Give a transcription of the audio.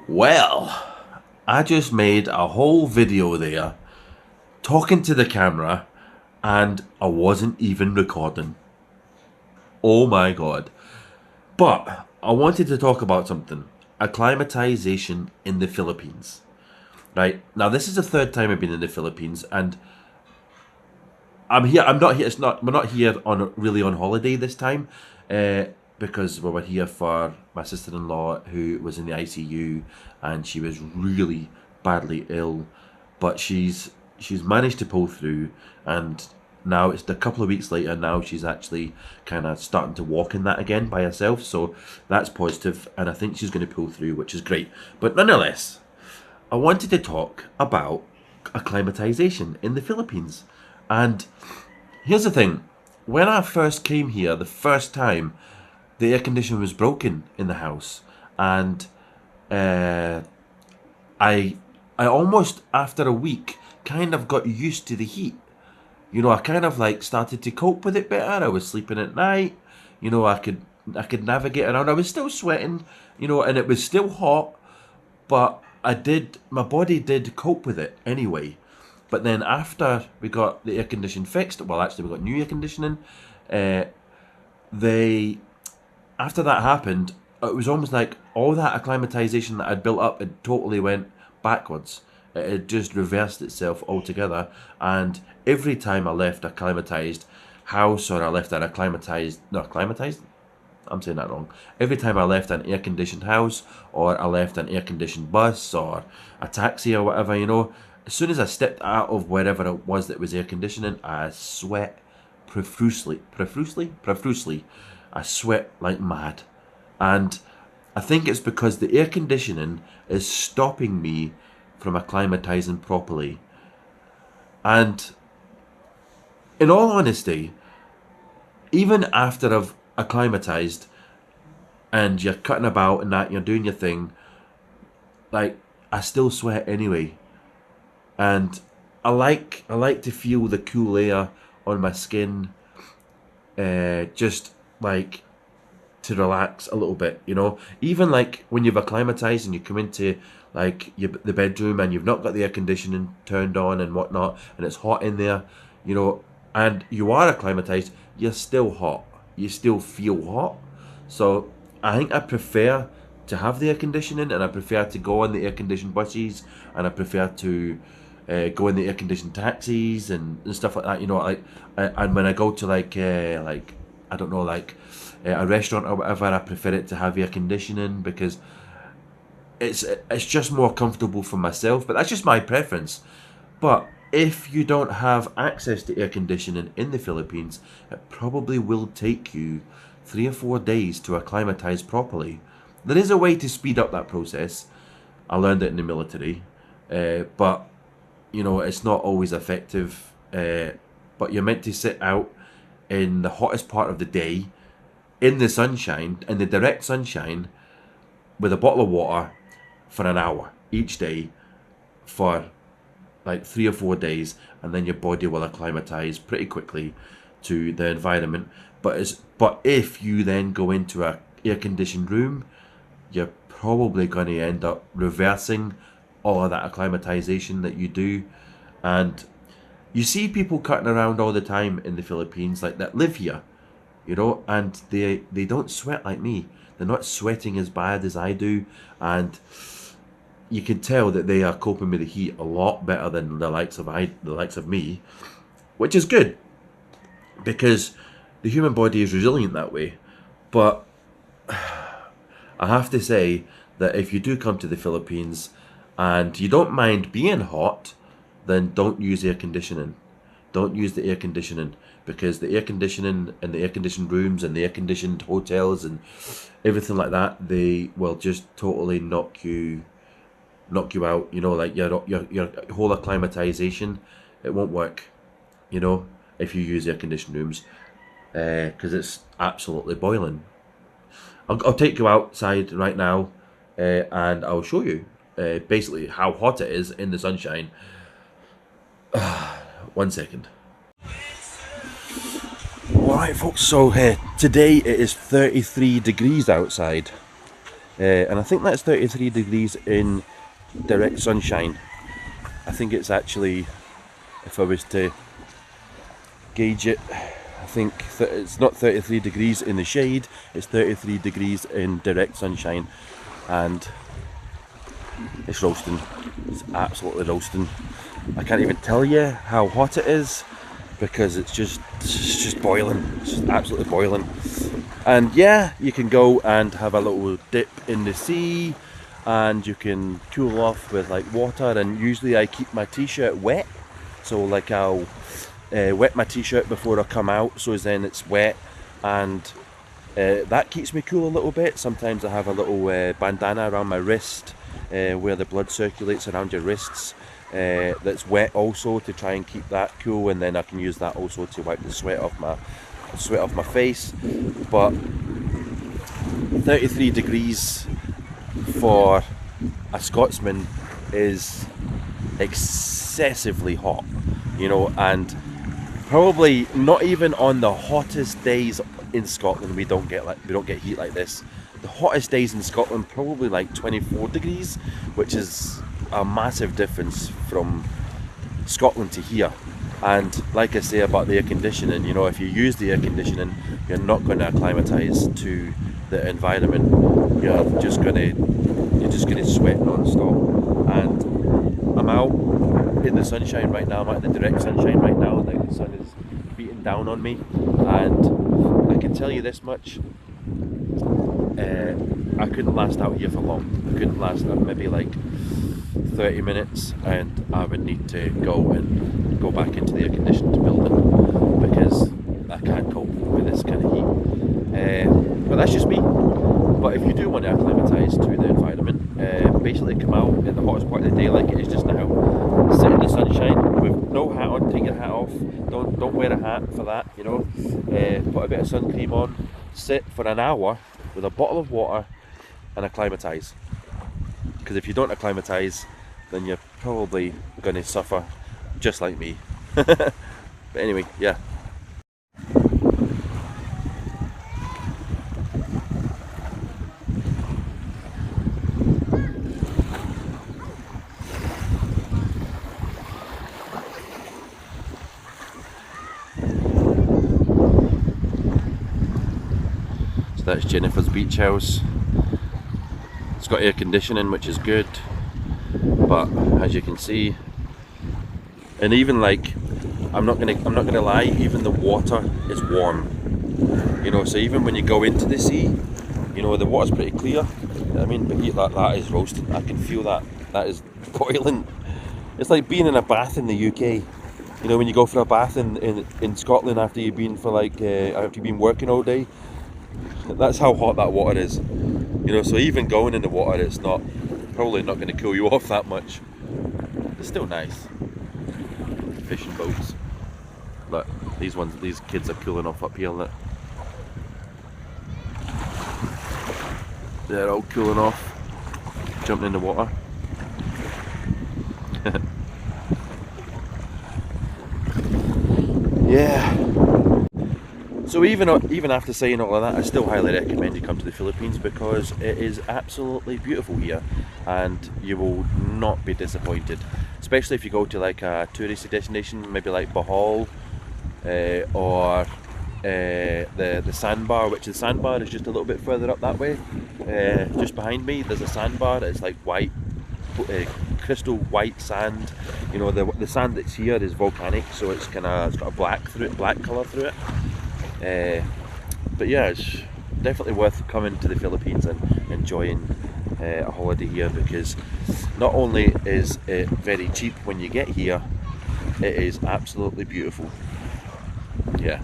Well, I just made a whole video there talking to the camera and I wasn't even recording. Oh my god. But I wanted to talk about something. Acclimatization in the Philippines. Right? Now this is the third time I've been in the Philippines and I'm not here. We're not here on really on holiday this time, because we were here for my sister-in-law who was in the ICU and she was really badly ill, but she's managed to pull through, and now it's a couple of weeks later. Now she's actually kind of starting to walk in that again by herself, so that's positive, and I think she's going to pull through, which is great. But nonetheless, I wanted to talk about acclimatization in the Philippines. And here's the thing, when I first came here the first time, the air conditioner was broken in the house. And uh, I, I almost, after a week, kind of got used to the heat. I kind of like started to cope with it better. I was sleeping at night. I could navigate around. I was still sweating, and it was still hot, but my body did cope with it anyway. But then after we got the air condition fixed, well, actually we got new air conditioning. Uh, they After that happened, it was almost like all that acclimatization that I'd built up had totally went backwards. It had just reversed itself altogether. And every time I left a climatized house, or I left an acclimatized, no, acclimatized, I'm saying that wrong. Every time I left an air conditioned house, or I left an air conditioned bus, or a taxi, or whatever, as soon as I stepped out of wherever it was that was air conditioning, I sweat profusely. I sweat like mad. And I think it's because the air conditioning is stopping me from acclimatizing properly. And in all honesty, even after I've acclimatized and you're cutting about and that, you're doing your thing, like, I still sweat anyway. And I like to feel the cool air on my skin, just like to relax a little bit, Even like when you've acclimatized and you come into like the bedroom and you've not got the air conditioning turned on and whatnot, and it's hot in there, and you are acclimatized, you're still hot. You still feel hot. So I think I prefer to have the air conditioning, and I prefer to go on the air conditioned buses, and I prefer to go in the air conditioned taxis and stuff like that. And when I go to like I don't know, like a restaurant or whatever, I prefer it to have air conditioning because it's just more comfortable for myself. But that's just my preference. But if you don't have access to air conditioning in the Philippines, it probably will take you 3 or 4 days to acclimatize properly. There is a way to speed up that process. I learned it in the military, but it's not always effective. But you're meant to sit out in the hottest part of the day, in the sunshine, in the direct sunshine, with a bottle of water for an hour each day for like 3 or 4 days, and then your body will acclimatize pretty quickly to the environment. But if you then go into a air conditioned room, you're probably going to end up reversing all of that acclimatization that you do. And you see people cutting around all the time in the Philippines, like that live here, and they don't sweat like me. They're not sweating as bad as I do, and you can tell that they are coping with the heat a lot better than the likes of me, which is good because the human body is resilient that way. But I have to say that if you do come to the Philippines and you don't mind being hot, then don't use air conditioning. Don't use the air conditioning, because the air conditioning and the air conditioned rooms and the air conditioned hotels and everything like that, they will just totally knock you out. Like your whole acclimatization, it won't work. If you use air conditioned rooms, because it's absolutely boiling. I'll take you outside right now, and I'll show you basically how hot it is in the sunshine. 1 second. Alright folks, so today it is 33 degrees outside. and I think that's 33 degrees in direct sunshine. I think it's actually, if I was to gauge it, I think it's not 33 degrees in the shade, it's 33 degrees in direct sunshine, and it's roasting. It's absolutely roasting. I can't even tell you how hot it is because it's just boiling. It's just absolutely boiling. And yeah, you can go and have a little dip in the sea, and you can cool off with like water. And usually I keep my t-shirt wet, so like I'll wet my t-shirt before I come out, so then it's wet, and that keeps me cool a little bit. Sometimes I have a little bandana around my wrist where the blood circulates around your wrists, that's wet also, to try and keep that cool, and then I can use that also to wipe the sweat off my face. But 33 degrees for a Scotsman is excessively hot, you know, and probably not even on the hottest days in Scotland we don't get heat like this. The hottest days in Scotland probably like 24 degrees, which is a massive difference from Scotland to here. And like I say about the air conditioning, you know, if you use the air conditioning, you're not going to acclimatise to the environment. You're just going to sweat non-stop. And I'm out in the sunshine right now. I'm out in the direct sunshine right now, and the sun is beating down on me. And I can tell you this much: I couldn't last out here for long. I couldn't last maybe like 30 minutes, and I would need to go back into the air conditioned building because I can't cope with this kind of heat. But that's just me. But if you do want to acclimatise to the environment, basically come out in the hottest part of the day like it is just now, sit in the sunshine with no hat on, take your hat off, don't wear a hat for that, you know, put a bit of sun cream on, sit for an hour with a bottle of water and acclimatise. Because if you don't acclimatise, then you're probably going to suffer just like me. But anyway, yeah. So that's Jennifer's beach house. It's got air conditioning, which is good, but as you can see, and even like, I'm not gonna lie, even the water is warm, you know. So even when you go into the sea, you know, the water's pretty clear. I mean, but that is roasting. I can feel that is boiling. It's like being in a bath in the UK. You know, when you go for a bath in Scotland after you've been working all day. That's how hot that water is. You know, so even going in the water, it's probably not going to cool you off that much. It's still nice. Fishing boats. Look, these kids are cooling off up here. Look. They're all cooling off, jumping in the water. Yeah. So even after saying all of that, I still highly recommend you come to the Philippines because it is absolutely beautiful here, and you will not be disappointed. Especially if you go to like a touristy destination, maybe like Bohol, or the sandbar, which the sandbar is just a little bit further up that way. Just behind me, there's a sandbar. It's like white, crystal white sand. You know, the sand that's here is volcanic, so it's got a black colour through it. But yeah, it's definitely worth coming to the Philippines and enjoying a holiday here, because not only is it very cheap when you get here, it is absolutely beautiful. Yeah.